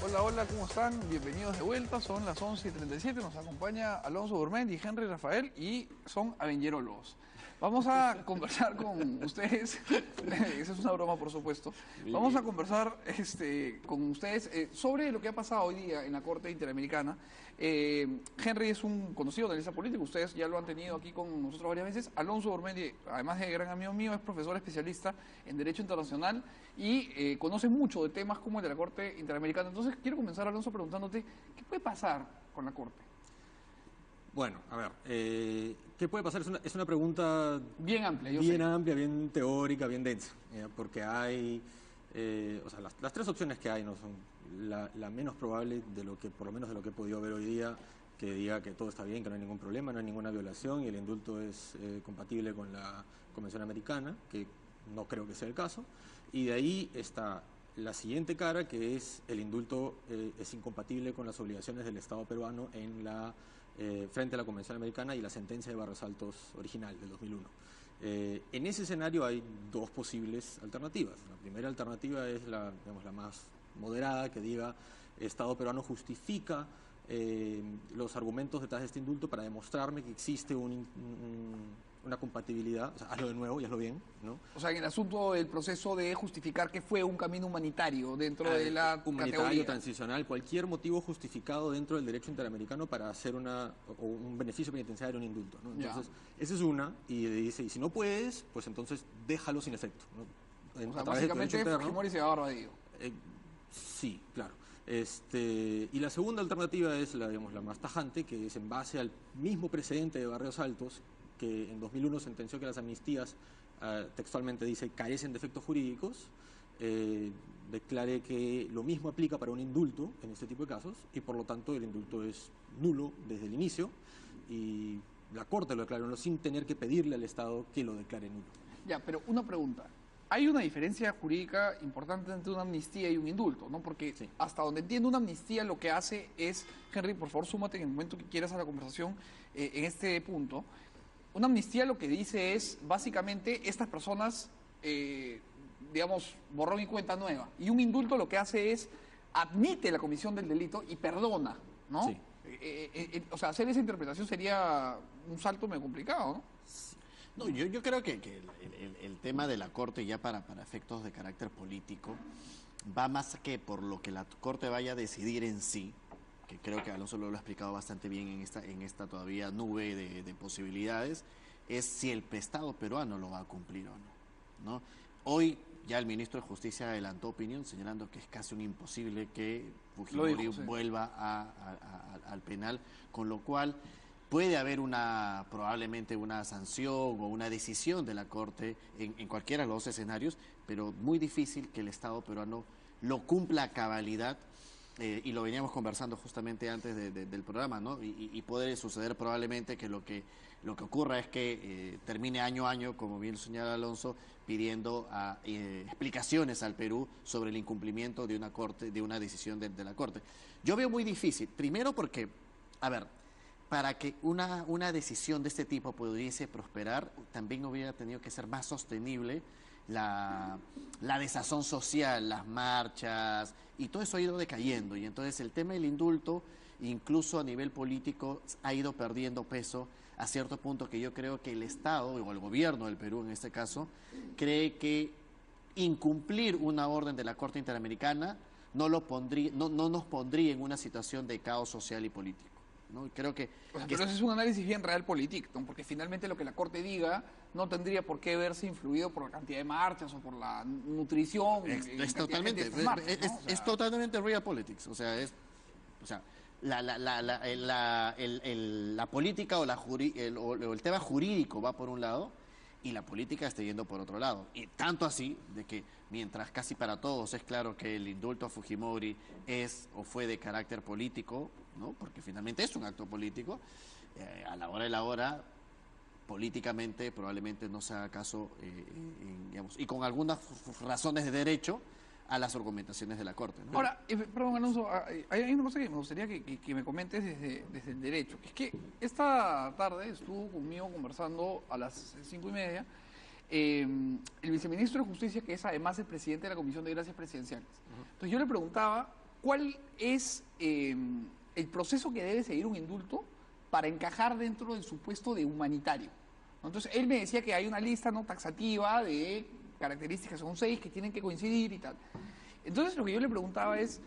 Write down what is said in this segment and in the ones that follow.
Hola, hola, ¿cómo están? Bienvenidos de vuelta, son las 11:37, nos acompaña Alonso Gourmet y Henry Rafael y son avengerólogos. Vamos a conversar con ustedes, esa es una broma por supuesto, vamos a conversar con ustedes sobre lo que ha pasado hoy día en la Corte Interamericana. Henry es un conocido analista político, ustedes ya lo han tenido aquí con nosotros varias veces. Alonso Gourmet, además de gran amigo mío, es profesor especialista en Derecho Internacional y conoce mucho de temas como el de la Corte Interamericana. Entonces quiero comenzar, Alonso, preguntándote, ¿qué puede pasar con la Corte? Bueno, a ver, ¿qué puede pasar? Es una pregunta Bien amplia, yo bien sé. amplia, bien teórica, bien densa, porque hay, o sea, las tres opciones que hay no son la menos probable de lo que, por lo menos de lo que he podido ver hoy día, que diga que todo está bien, que no hay ningún problema, no hay ninguna violación y el indulto es compatible con la Convención Americana, que no creo que sea el caso, y de ahí está la siguiente cara, que es el indulto es incompatible con las obligaciones del Estado peruano frente a la Convención Americana y la sentencia de Barrios Altos original del 2001. En ese escenario hay dos posibles alternativas. La primera alternativa es digamos, la más moderada, que diga el Estado peruano justifica los argumentos detrás de este indulto para demostrarme que existe una compatibilidad, o sea, hazlo de nuevo y hazlo bien, ¿no? O sea, en el asunto del proceso de justificar que fue un camino humanitario dentro de la Humanitario, categoría. transicional, cualquier motivo justificado dentro del derecho interamericano para hacer un beneficio penitenciario, un indulto, ¿no? Entonces, esa es una, y dice, y si no puedes, pues entonces déjalo sin efecto, ¿no? O sea, A través de tu derecho básicamente interno. Fujimori se va a Barbadillo. Sí, claro. Y la segunda alternativa es digamos, la más tajante, que es en base al mismo precedente de Barrios Altos, que en 2001 sentenció que las amnistías, textualmente dice, carecen de efectos jurídicos, declaré que lo mismo aplica para un indulto en este tipo de casos, y por lo tanto el indulto es nulo desde el inicio, y la Corte lo declaró nulo sin tener que pedirle al Estado que lo declare nulo. Ya, pero una pregunta. Hay una diferencia jurídica importante entre una amnistía y un indulto, ¿no? Porque Sí. hasta donde entiendo, una amnistía lo que hace es, Henry, por favor, súmate en el momento que quieras a la conversación en este punto. Una amnistía lo que dice es, básicamente, estas personas, digamos, borrón y cuenta nueva. Y un indulto lo que hace es, admite la comisión del delito y perdona, ¿no? Sí. O sea, hacer esa interpretación sería un salto medio complicado, ¿no? No, yo creo que el tema de la Corte ya para efectos de carácter político va más que por lo que la Corte vaya a decidir en sí, que creo que Alonso lo ha explicado bastante bien en esta todavía nube de posibilidades, es si el Estado peruano lo va a cumplir o no, ¿no? Hoy ya el ministro de Justicia adelantó opinión señalando que es casi un imposible que Fujimori Lo dijo, sí. vuelva al penal, con lo cual puede haber probablemente una sanción o una decisión de la Corte en cualquiera de los dos escenarios, pero muy difícil que el Estado peruano lo cumpla a cabalidad. Y lo veníamos conversando justamente antes del programa, ¿no? Y puede suceder probablemente que lo que ocurra es que termine año a año, como bien señala Alonso, pidiendo explicaciones al Perú sobre el incumplimiento de una decisión de la Corte. Yo veo muy difícil, primero porque, a ver, para que una decisión de este tipo pudiese prosperar, también hubiera tenido que ser más sostenible la desazón social, las marchas, y todo eso ha ido decayendo. Y entonces el tema del indulto, incluso a nivel político, ha ido perdiendo peso a cierto punto, que yo creo que el Estado, o el gobierno del Perú en este caso, cree que incumplir una orden de la Corte Interamericana no nos pondría en una situación de caos social y político, ¿no? Creo O sea, pero ese es un análisis bien real político, ¿no? Porque finalmente lo que la Corte diga no tendría por qué verse influido por la cantidad de marchas o por la nutrición. es totalmente, es totalmente real politics, o sea, la política o el tema jurídico va por un lado y la política está yendo por otro lado. Y tanto así de que mientras casi para todos es claro que el indulto a Fujimori es o fue de carácter político, ¿no? Porque finalmente es un acto político, a la hora de la hora políticamente probablemente no se haga caso, digamos, y con algunas razones de derecho a las argumentaciones de la Corte, ¿no? Ahora, perdón, Alonso, hay una cosa que me gustaría que me comentes desde el derecho. Es que esta tarde estuvo conmigo conversando a las 5:30 el viceministro de Justicia, que es además el presidente de la Comisión de Gracias Presidenciales. Entonces yo le preguntaba ¿cuál es el proceso que debe seguir un indulto para encajar dentro del supuesto de humanitario? ¿No? Entonces, él me decía que hay una lista no taxativa de características, son 6 que tienen que coincidir y tal. Entonces, lo que yo le preguntaba es,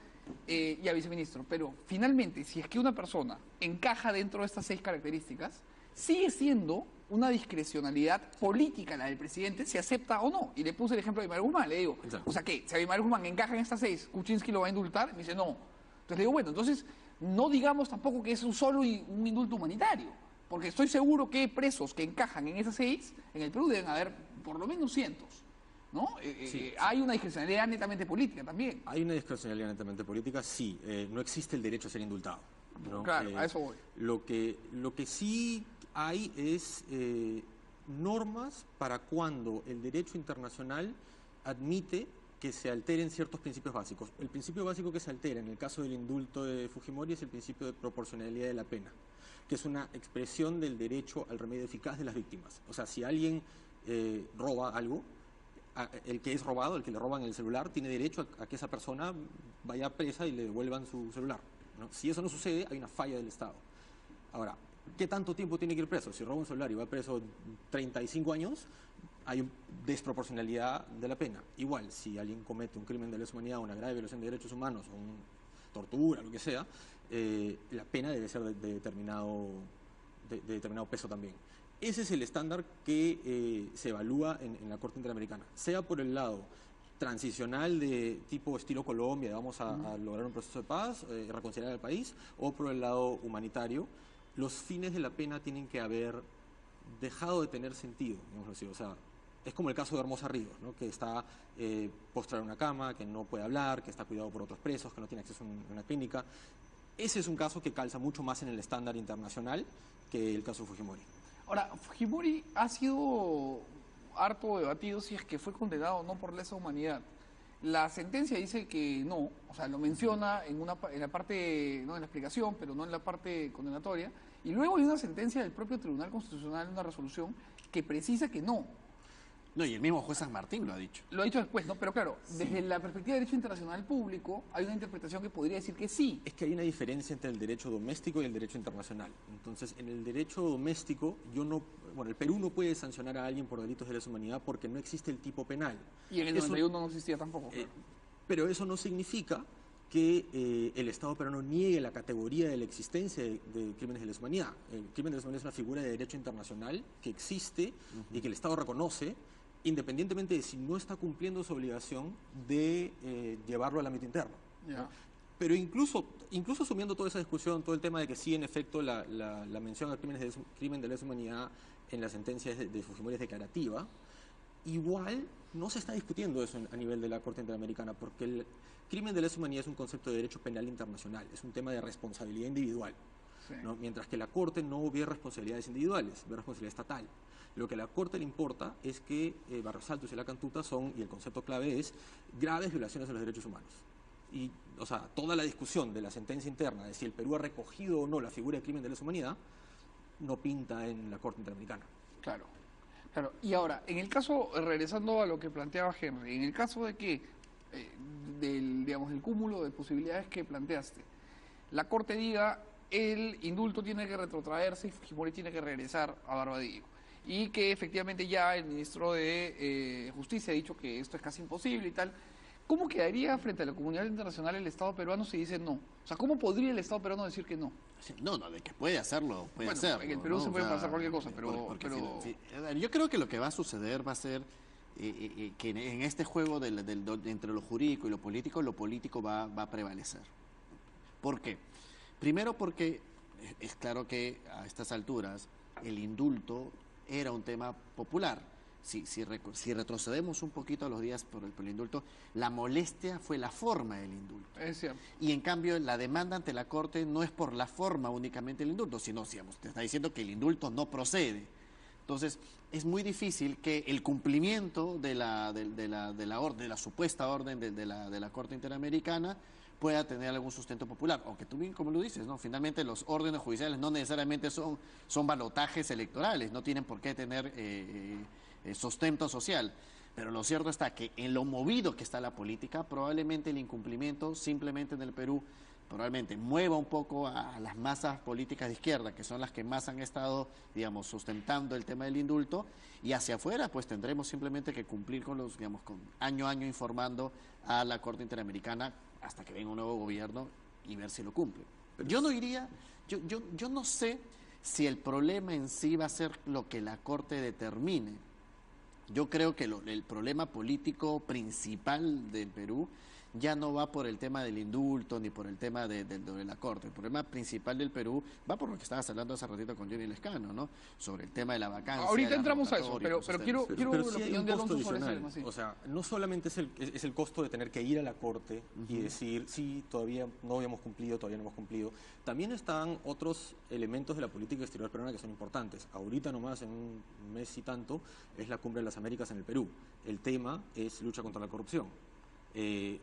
ya viceministro, pero finalmente, si es que una persona encaja dentro de estas 6 características, sigue siendo una discrecionalidad política la del presidente, si acepta o no. Y le puse el ejemplo de Abimael Guzmán, le digo, Exacto. o sea que si Abimael Guzmán encaja en estas 6, ¿Kuczynski lo va a indultar? Me dice, no. Entonces le digo, bueno, entonces no digamos tampoco que es un indulto humanitario, porque estoy seguro que presos que encajan en esas 6, en el Perú deben haber por lo menos cientos, ¿no? Sí. Hay una discrecionalidad netamente política también. Hay una discrecionalidad netamente política, sí. No existe el derecho a ser indultado, ¿no? Claro, a eso voy. Lo que sí hay es normas para cuando el derecho internacional admite que se alteren ciertos principios básicos. El principio básico que se altera en el caso del indulto de Fujimori es el principio de proporcionalidad de la pena, que es una expresión del derecho al remedio eficaz de las víctimas. O sea, si alguien roba algo, el que es robado, el que le roban el celular, tiene derecho a que esa persona vaya presa y le devuelvan su celular, ¿no? Si eso no sucede, hay una falla del Estado. Ahora, ¿qué tanto tiempo tiene que ir preso? Si roba un celular y va preso 35 años, hay desproporcionalidad de la pena. Igual, si alguien comete un crimen de lesa humanidad, una grave violación de derechos humanos, o una tortura, lo que sea, la pena debe ser de determinado peso también. Ese es el estándar que se evalúa en la Corte Interamericana, sea por el lado transicional de tipo estilo Colombia, vamos a lograr un proceso de paz, reconciliar al país, o por el lado humanitario. Los fines de la pena tienen que haber dejado de tener sentido, digamos así. O sea, es como el caso de Hermosa Ríos, ¿no? Que está postrada en una cama, que no puede hablar, que está cuidado por otros presos, que no tiene acceso a una clínica. Ese es un caso que calza mucho más en el estándar internacional que el caso de Fujimori. Ahora, Fujimori ha sido harto debatido si es que fue condenado o no por lesa humanidad. La sentencia dice que no, o sea, lo menciona en la parte, no en la explicación, pero no en la parte condenatoria. Y luego hay una sentencia del propio Tribunal Constitucional, una resolución, que precisa que no. No, y el mismo juez San Martín lo ha dicho. Lo ha dicho después, ¿no? Pero claro, desde la perspectiva de derecho internacional público, hay una interpretación que podría decir que sí. Es que hay una diferencia entre el derecho doméstico y el derecho internacional. Entonces, en el derecho doméstico, el Perú no puede sancionar a alguien por delitos de lesa humanidad porque no existe el tipo penal. Y en el 91 no existía tampoco. Claro. Pero eso no significa que el Estado peruano niegue la categoría de la existencia de crímenes de lesa humanidad. El crimen de lesa humanidad es una figura de derecho internacional que existe y que el Estado reconoce, independientemente de si no está cumpliendo su obligación de llevarlo al ámbito interno. Ya. Pero incluso asumiendo toda esa discusión, todo el tema de que sí, en efecto, la mención al crimen de lesa humanidad en las sentencias de Fujimori es declarativa, igual no se está discutiendo eso a nivel de la Corte Interamericana, porque el crimen de lesa humanidad es un concepto de derecho penal internacional, es un tema de responsabilidad individual, Sí. ¿no? Mientras que la Corte no ve responsabilidades individuales, ve responsabilidad estatal. Lo que a la Corte le importa es que Barrios Altos y la Cantuta y el concepto clave es graves violaciones de los derechos humanos. Y, o sea, toda la discusión de la sentencia interna de si el Perú ha recogido o no la figura de crimen de lesa humanidad no pinta en la Corte Interamericana. Claro, claro. Y ahora, en el caso, regresando a lo que planteaba Henry, en el caso de que, del cúmulo de posibilidades que planteaste, la Corte diga, el indulto tiene que retrotraerse y Fujimori tiene que regresar a Barbadillo. Y que efectivamente ya el ministro de Justicia ha dicho que esto es casi imposible y tal. ¿Cómo quedaría frente a la comunidad internacional el Estado peruano si dice no? O sea, ¿cómo podría el Estado peruano decir que no? No, de que puede hacerlo, puede Bueno, hacerlo. en el Perú ¿no? se puede pasar cualquier cosa, pero... Yo creo que lo que va a suceder va a ser que en este juego entre lo jurídico y lo político va a prevalecer. ¿Por qué? Primero porque es claro que a estas alturas el indulto era un tema popular. Si retrocedemos un poquito a los días por el indulto, la molestia fue la forma del indulto. Es cierto. Y en cambio la demanda ante la Corte no es por la forma únicamente del indulto, sino, digamos, te está diciendo que el indulto no procede. Entonces, es muy difícil que el cumplimiento de la supuesta orden de la Corte Interamericana pueda tener algún sustento popular, aunque tú bien como lo dices, ¿no? Finalmente los órdenes judiciales no necesariamente son balotajes electorales, no tienen por qué tener sustento social, Pero lo cierto está que en lo movido que está la política, probablemente el incumplimiento simplemente en el Perú probablemente mueva un poco a las masas políticas de izquierda, que son las que más han estado, digamos, sustentando el tema del indulto, y hacia afuera pues tendremos simplemente que cumplir con los, digamos, con año a año informando a la Corte Interamericana hasta que venga un nuevo gobierno y ver si lo cumple. Yo no iría, yo no sé si el problema en sí va a ser lo que la Corte determine. Yo creo que el problema político principal del Perú ya no va por el tema del indulto ni por el tema de la Corte. El problema principal del Perú va por lo que estabas hablando hace ratito con Johnny Lescano, ¿no? Sobre el tema de la vacancia. Ahorita entramos a eso, pero quiero Pero la sí hay opinión un de costo Alonso sobre ese adicional. tema. Sí. O sea, no solamente es el costo de tener que ir a la Corte y decir, sí, todavía no habíamos cumplido, todavía no hemos cumplido. También están otros elementos de la política exterior peruana que son importantes. Ahorita nomás, en un mes y tanto, es la Cumbre de las Américas en el Perú. El tema es lucha contra la corrupción.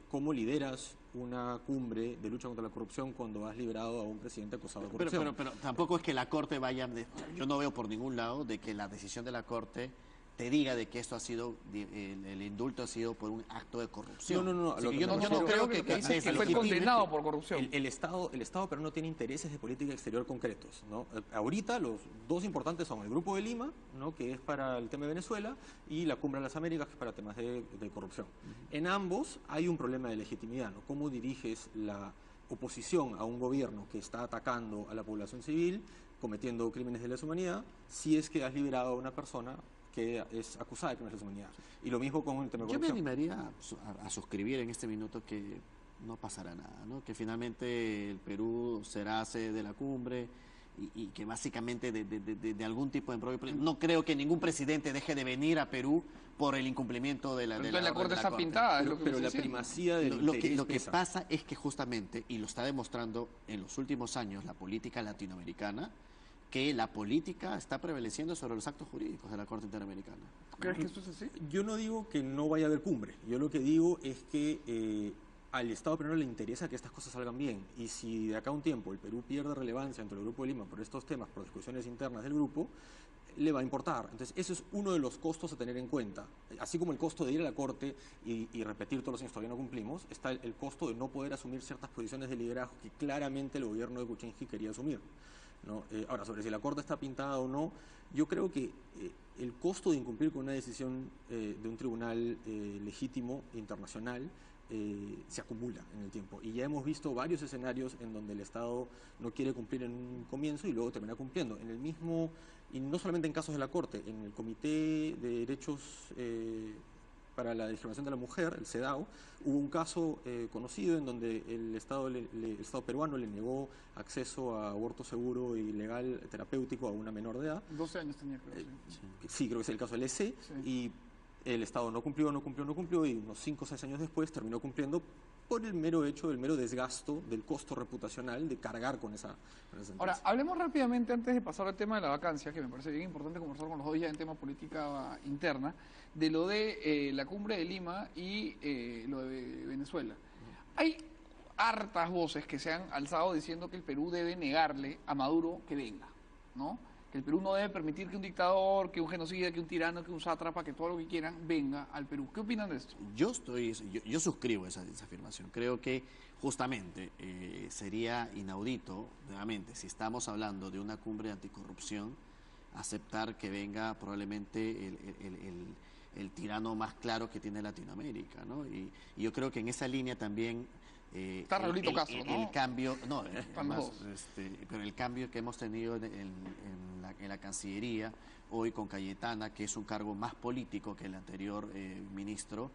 ¿Cómo lideras una cumbre de lucha contra la corrupción cuando has liberado a un presidente acusado de corrupción? Pero tampoco es que la Corte vaya... yo no veo por ningún lado de que la decisión de la Corte te diga de que esto ha sido, el indulto ha sido por un acto de corrupción. No. Así que yo no creo que dice que fue legitime- condenado por corrupción. El Estado peruano tiene intereses de política exterior concretos, ¿no? Ahorita los dos importantes son el Grupo de Lima, ¿no? Que es para el tema de Venezuela, y la Cumbre de las Américas, que es para temas de corrupción. En ambos hay un problema de legitimidad, ¿no? ¿Cómo diriges la oposición a un gobierno que está atacando a la población civil, cometiendo crímenes de lesa humanidad, si es que has liberado a una persona que es acusada de crímenes de lesa humanidad? Y lo mismo con el tema de Yo me corrupción. animaría a suscribir en este minuto que no pasará nada, ¿no? Que finalmente el Perú será sede de la cumbre y que básicamente de algún tipo de embrollo. No creo que ningún presidente deje de venir a Perú por el incumplimiento de la Pero de entonces la orden Corte de está pintada, es lo que Pero me la está diciendo. primacía del Lo que interés pesa. pasa es que justamente, y lo está demostrando en los últimos años la política latinoamericana, que la política está prevaleciendo sobre los actos jurídicos de la Corte Interamericana. ¿Crees que esto es así? Yo no digo que no vaya a haber cumbre. Yo lo que digo es que al Estado peruano le interesa que estas cosas salgan bien. Y si de acá a un tiempo el Perú pierde relevancia entre el Grupo de Lima por estos temas, por discusiones internas del grupo, le va a importar. Entonces, eso es uno de los costos a tener en cuenta. Así como el costo de ir a la Corte y repetir todos los años todavía no cumplimos, está el costo de no poder asumir ciertas posiciones de liderazgo que claramente el gobierno de Kuczynski quería asumir, ¿no? Ahora, sobre si la Corte está pintada o no, yo creo que el costo de incumplir con una decisión de un tribunal legítimo internacional se acumula en el tiempo. Y ya hemos visto varios escenarios en donde el Estado no quiere cumplir en un comienzo y luego termina cumpliendo. En el mismo, y no solamente en casos de la Corte, en el Comité de Derechos para la Discriminación de la Mujer, el CEDAW, hubo un caso conocido en donde el Estado peruano le negó acceso a aborto seguro y legal terapéutico a una menor de edad. 12 años tenía, creo. Sí, creo que es el caso del EC, Sí. y el Estado no cumplió, y unos 5 o 6 años después terminó cumpliendo por el mero hecho, del mero desgasto, del costo reputacional de cargar con esa sentencia. Ahora, hablemos rápidamente antes de pasar al tema de la vacancia, que me parece bien importante conversar con los dos ya en tema política interna, de lo de la cumbre de Lima y lo de Venezuela. Hay hartas voces que se han alzado diciendo que el Perú debe negarle a Maduro que venga, ¿no? Que el Perú no debe permitir que un dictador, que un genocida, que un tirano, que un sátrapa, que todo lo que quieran venga al Perú. ¿Qué opinan de esto? Yo suscribo esa afirmación. Creo que justamente sería inaudito, nuevamente, si estamos hablando de una cumbre anticorrupción, aceptar que venga probablemente el tirano más claro que tiene Latinoamérica, ¿no? Y yo creo que en esa línea también Está Raulito Castro, ¿no? el cambio, no, Están más, los dos. pero el cambio que hemos tenido en la Cancillería hoy con Cayetana, que es un cargo más político que el anterior ministro,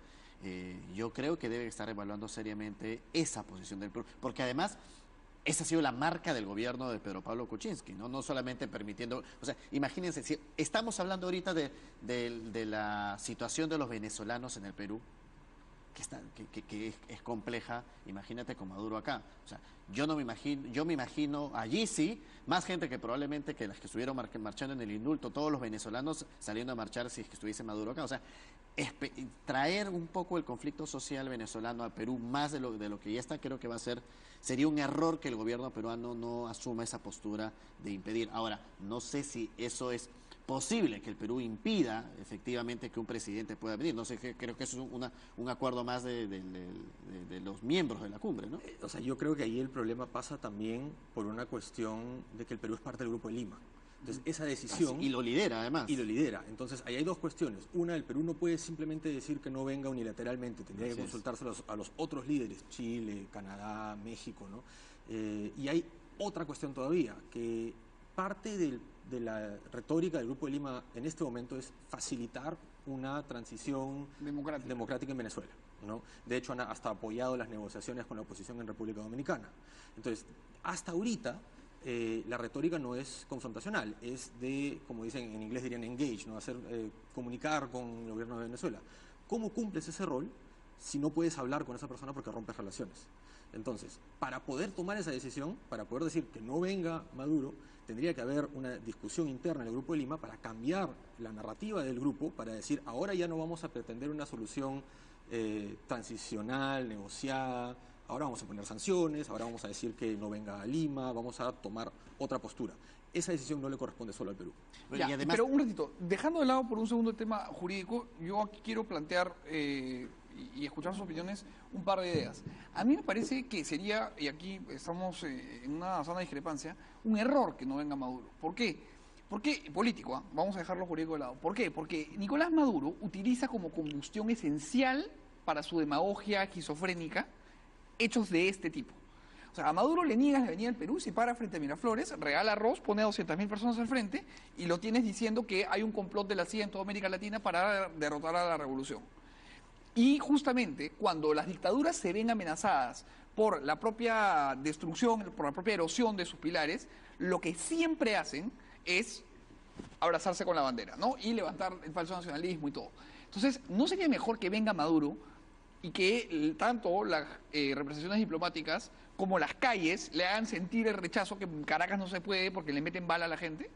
yo creo que debe estar evaluando seriamente esa posición del Perú, porque además esa ha sido la marca del gobierno de Pedro Pablo Kuczynski, no solamente permitiendo, o sea, imagínense, si estamos hablando ahorita de la situación de los venezolanos en el Perú, que es compleja, imagínate con Maduro acá. O sea, yo me imagino allí sí, más gente que probablemente que las que estuvieron marchando en el indulto, todos los venezolanos saliendo a marchar si es que estuviese Maduro acá. O sea, traer un poco el conflicto social venezolano a Perú más de lo que ya está, creo que sería un error que el gobierno peruano no asuma esa postura de impedir. Ahora, no sé si eso es posible que el Perú impida efectivamente que un presidente pueda venir. No sé, creo que eso es un acuerdo más de los miembros de la cumbre, ¿no? O sea, yo creo que ahí el problema pasa también por una cuestión de que el Perú es parte del Grupo de Lima. Entonces, esa decisión... Y lo lidera, además. Y lo lidera. Entonces, ahí hay dos cuestiones. Una, el Perú no puede simplemente decir que no venga unilateralmente. Tendría que consultarse a los otros líderes, Chile, Canadá, México, ¿no? Y hay otra cuestión todavía, que parte de la retórica del Grupo de Lima en este momento es facilitar una transición democrática en Venezuela, ¿no? De hecho, han hasta apoyado las negociaciones con la oposición en República Dominicana. Entonces, hasta ahorita... la retórica no es confrontacional, es de, como dicen en inglés dirían engage, ¿no? Comunicar con el gobierno de Venezuela. ¿Cómo cumples ese rol si no puedes hablar con esa persona porque rompes relaciones? Entonces, para poder tomar esa decisión, para poder decir que no venga Maduro, tendría que haber una discusión interna en el Grupo de Lima para cambiar la narrativa del grupo, para decir, ahora ya no vamos a pretender una solución transicional, negociada. Ahora vamos a poner sanciones, ahora vamos a decir que no venga a Lima, vamos a tomar otra postura. Esa decisión no le corresponde solo al Perú. Ya, y además... Pero un ratito, dejando de lado por un segundo el tema jurídico, yo aquí quiero plantear y escuchar sus opiniones un par de ideas. A mí me parece que sería, y aquí estamos en una zona de discrepancia, un error que no venga Maduro. ¿Por qué? Porque político, vamos a dejarlo jurídico de lado. ¿Por qué? Porque Nicolás Maduro utiliza como combustión esencial para su demagogia esquizofrénica hechos de este tipo. O sea, a Maduro le niegas la venida al Perú, se para frente a Miraflores, regala arroz, pone a 200.000 personas al frente y lo tienes diciendo que hay un complot de la CIA en toda América Latina para derrotar a la revolución. Y justamente cuando las dictaduras se ven amenazadas por la propia destrucción, por la propia erosión de sus pilares, lo que siempre hacen es abrazarse con la bandera, ¿no? Y levantar el falso nacionalismo y todo. Entonces, ¿no sería mejor que venga Maduro y que tanto las representaciones diplomáticas como las calles le hagan sentir el rechazo, que en Caracas no se puede porque le meten bala a la gente?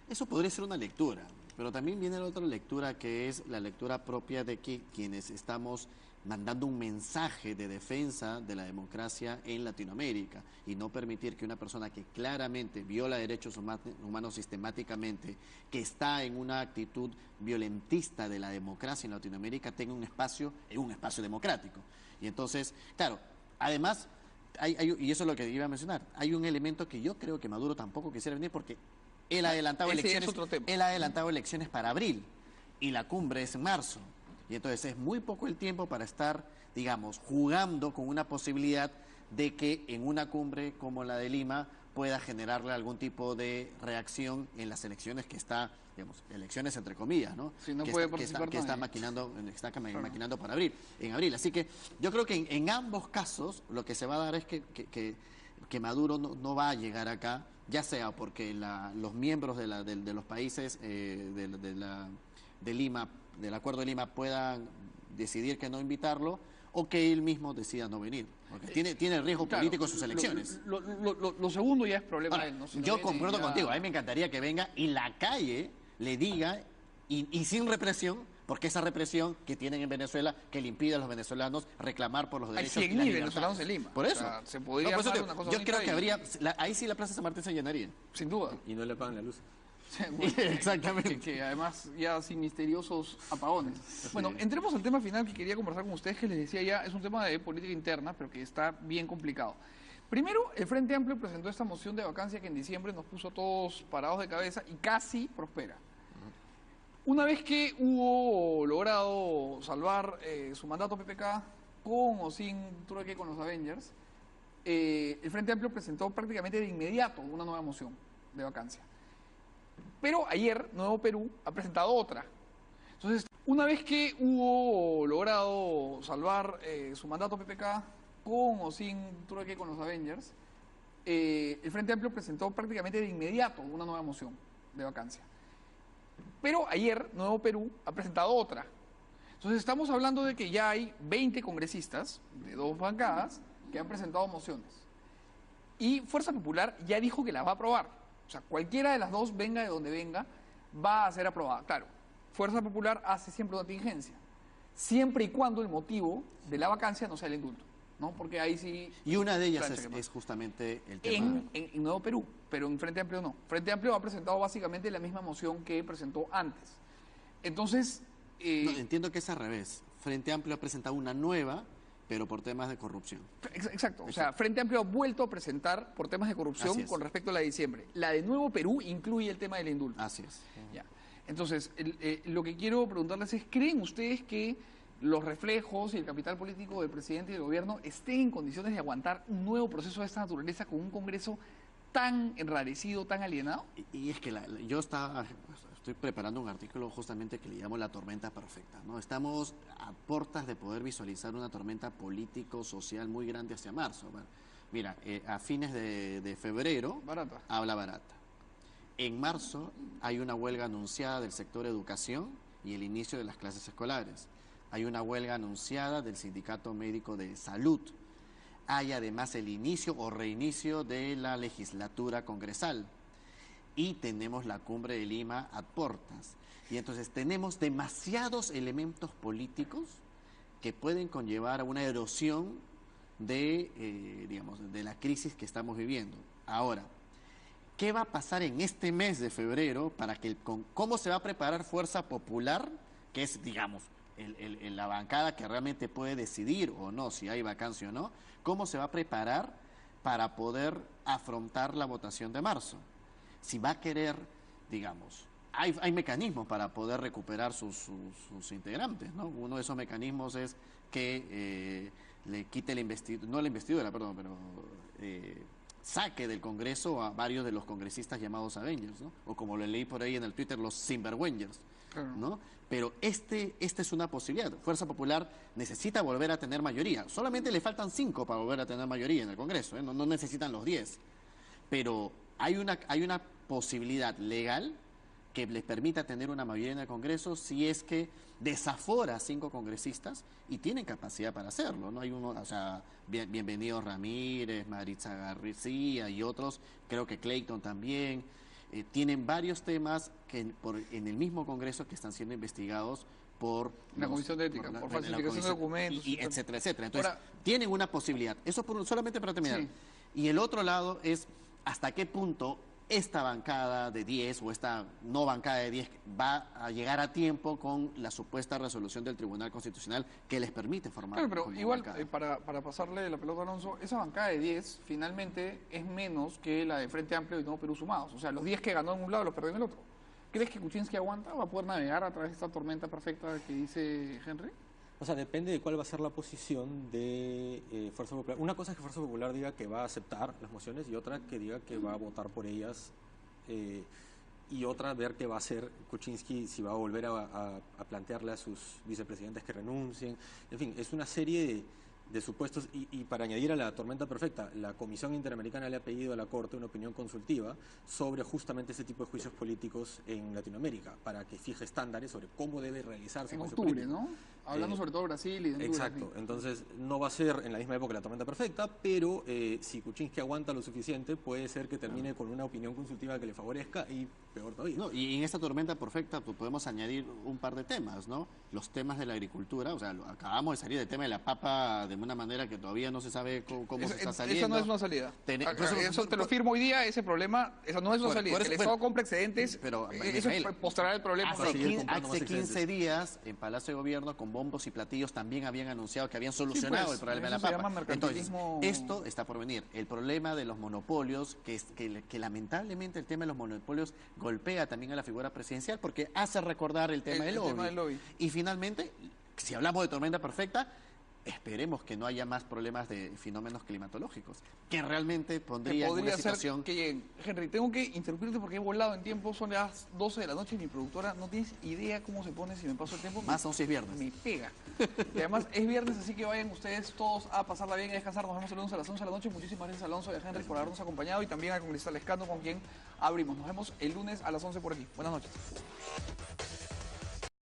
Eso podría ser una lectura, pero también viene la otra lectura, que es la lectura propia de que quienes estamos mandando un mensaje de defensa de la democracia en Latinoamérica y no permitir que una persona que claramente viola derechos humanos sistemáticamente, que está en una actitud violentista de la democracia en Latinoamérica, tenga un espacio democrático. Y entonces, claro, además, y eso es lo que iba a mencionar, hay un elemento que yo creo que Maduro tampoco quisiera venir porque él ha adelantado elecciones para abril y la cumbre es en marzo. Y entonces es muy poco el tiempo para estar, digamos, jugando con una posibilidad de que en una cumbre como la de Lima pueda generarle algún tipo de reacción en las elecciones que está, digamos, elecciones entre comillas, ¿no? Si no que puede está, participar que está maquinando para abril, en abril. Así que yo creo que en ambos casos lo que se va a dar es que Maduro no va a llegar acá, ya sea porque los miembros de los países de Lima, del Acuerdo de Lima, puedan decidir que no invitarlo, o que él mismo decida no venir, porque tiene riesgo político en sus elecciones. Lo segundo ya es problema de él. ¿No? Yo concuerdo contigo, a mí me encantaría que venga y la calle le diga, y sin represión, porque esa represión que tienen en Venezuela, que le impide a los venezolanos reclamar por los derechos. Hay 100.000 venezolanos en Lima. Por eso. O sea, se podría hacer una cosa. Yo creo que habría, ahí sí la Plaza San Martín se llenaría. Sin duda. Y no le pagan la luz. Bueno, exactamente. Que además ya sin misteriosos apagones. Bueno, entremos al tema final que quería conversar con ustedes, que les decía ya, es un tema de política interna, pero que está bien complicado. Primero, el Frente Amplio presentó esta moción de vacancia que en diciembre nos puso a todos parados de cabeza y casi prospera. Una vez que hubo logrado salvar su mandato PPK, con o sin trueque con los Avengers, el Frente Amplio presentó prácticamente de inmediato una nueva moción de vacancia. Pero ayer Nuevo Perú ha presentado otra. Entonces, una vez que hubo logrado salvar su mandato PPK, con o sin trueque con los Avengers, el Frente Amplio presentó prácticamente de inmediato una nueva moción de vacancia. Pero ayer Nuevo Perú ha presentado otra. Entonces estamos hablando de que ya hay 20 congresistas de dos bancadas que han presentado mociones. Y Fuerza Popular ya dijo que la va a aprobar. O sea, cualquiera de las dos, venga de donde venga, va a ser aprobada. Claro, Fuerza Popular hace siempre una contingencia, siempre y cuando el motivo de la vacancia no sea el indulto. ¿no? Porque ahí sí... Y una de ellas plancha que pasa. es justamente el tema. En Nuevo Perú, pero en Frente Amplio no. Frente Amplio ha presentado básicamente la misma moción que presentó antes. Entonces... No, entiendo que es al revés. Frente Amplio ha presentado una nueva, pero por temas de corrupción. Exacto. O sea, Frente Amplio ha vuelto a presentar por temas de corrupción Así es. con respecto a la de diciembre. La de Nuevo Perú incluye el tema del indulto. Así es. Ya. Entonces, lo que quiero preguntarles es, ¿creen ustedes que los reflejos y el capital político del presidente y del gobierno estén en condiciones de aguantar un nuevo proceso de esta naturaleza con un Congreso tan enrarecido, tan alienado? Y es que estoy preparando un artículo justamente que le llamo la tormenta perfecta, ¿no? Estamos a puertas de poder visualizar una tormenta político-social muy grande hacia marzo. Bueno, mira, a fines de febrero Barata. habla Barata. En marzo hay una huelga anunciada del sector educación y el inicio de las clases escolares. Hay una huelga anunciada del Sindicato Médico de Salud. Hay además el inicio o reinicio de la legislatura congresal. Y tenemos la cumbre de Lima a puertas. Y entonces tenemos demasiados elementos políticos que pueden conllevar a una erosión de la crisis que estamos viviendo. Ahora, ¿qué va a pasar en este mes de febrero para que cómo se va a preparar Fuerza Popular, que es, digamos, la bancada que realmente puede decidir o no si hay vacancia o no? ¿Cómo se va a preparar para poder afrontar la votación de marzo? Si va a querer, digamos, hay mecanismos para poder recuperar sus integrantes, ¿no? Uno de esos mecanismos es que le quite saque del Congreso a varios de los congresistas llamados Avengers, ¿no? O como lo leí por ahí en el Twitter, los Sinvergüenzers, ¿no? Pero esta es una posibilidad. Fuerza Popular necesita volver a tener mayoría. Solamente le faltan 5 para volver a tener mayoría en el Congreso, ¿eh? No necesitan los 10. Pero hay una posibilidad legal que les permita tener una mayoría en el Congreso si es que desafora a 5 congresistas y tienen capacidad para hacerlo, ¿no? Hay uno, o sea, Bienvenido Ramírez, Maritza García y otros, creo que Clayton también, tienen varios temas que en el mismo Congreso que están siendo investigados por la Comisión de Ética, por falsificación de documentos, etcétera, etcétera. Entonces, ahora, tienen una posibilidad. Eso solamente para terminar. Sí. Y el otro lado es hasta qué punto esta bancada de 10 o esta no bancada de 10 va a llegar a tiempo con la supuesta resolución del Tribunal Constitucional que les permite formar. Claro, pero como igual, bancada. para pasarle la pelota a Alonso, esa bancada de 10 finalmente es menos que la de Frente Amplio y Nuevo Perú sumados. O sea, los 10 que ganó en un lado los perdió en el otro. ¿Crees que Kuczynski aguanta? ¿Va a poder navegar a través de esta tormenta perfecta que dice Henry? O sea, depende de cuál va a ser la posición de Fuerza Popular. Una cosa es que Fuerza Popular diga que va a aceptar las mociones y otra que diga que va a votar por ellas. Y otra, ver qué va a hacer Kuczynski, si va a volver a plantearle a sus vicepresidentes que renuncien. En fin, es una serie de supuestos. Y para añadir a la tormenta perfecta, la Comisión Interamericana le ha pedido a la Corte una opinión consultiva sobre justamente este tipo de juicios políticos en Latinoamérica, para que fije estándares sobre cómo debe realizarse En un juicio octubre, político. ¿no? Hablando sobre todo de Brasil y de Honduras. Exacto, entonces no va a ser en la misma época la tormenta perfecta, pero si Kuczynski aguanta lo suficiente, puede ser que termine con una opinión consultiva que le favorezca y peor todavía. No, y en esta tormenta perfecta pues, podemos añadir un par de temas, ¿no? Los temas de la agricultura, o sea, acabamos de salir del tema de la papa de una manera que todavía no se sabe cómo se está saliendo. Esa no es una salida. Eso te lo por- firmo hoy día, ese problema, esa no es una Por- salida. por eso- el Estado compra excedentes, pero, eso Ismael, postrará el problema. Va a seguir comprando Hace más 15 excedentes. días en Palacio de Gobierno con bombos y platillos también habían anunciado que habían solucionado pues, el problema de eso la se papa. llama Entonces, mercantilismo. esto está por venir. El problema de los monopolios, que lamentablemente el tema de los monopolios golpea también a la figura presidencial porque hace recordar el tema del lobby. Y finalmente, si hablamos de tormenta perfecta, esperemos que no haya más problemas de fenómenos climatológicos, que realmente pondría en podría una ser situación... que lleguen. Henry, tengo que interrumpirte porque he volado en tiempo, son las 12 de la noche y mi productora no tienes idea cómo se pone si me paso el tiempo. Más aún si es viernes. Me pega. Y además es viernes, así que vayan ustedes todos a pasarla bien, a descansar. Nos vemos el lunes a las 11 de la noche. Muchísimas gracias a Alonso y a Henry por habernos acompañado y también al congresista Lescano con quien abrimos. Nos vemos el lunes a las 11 por aquí. Buenas noches.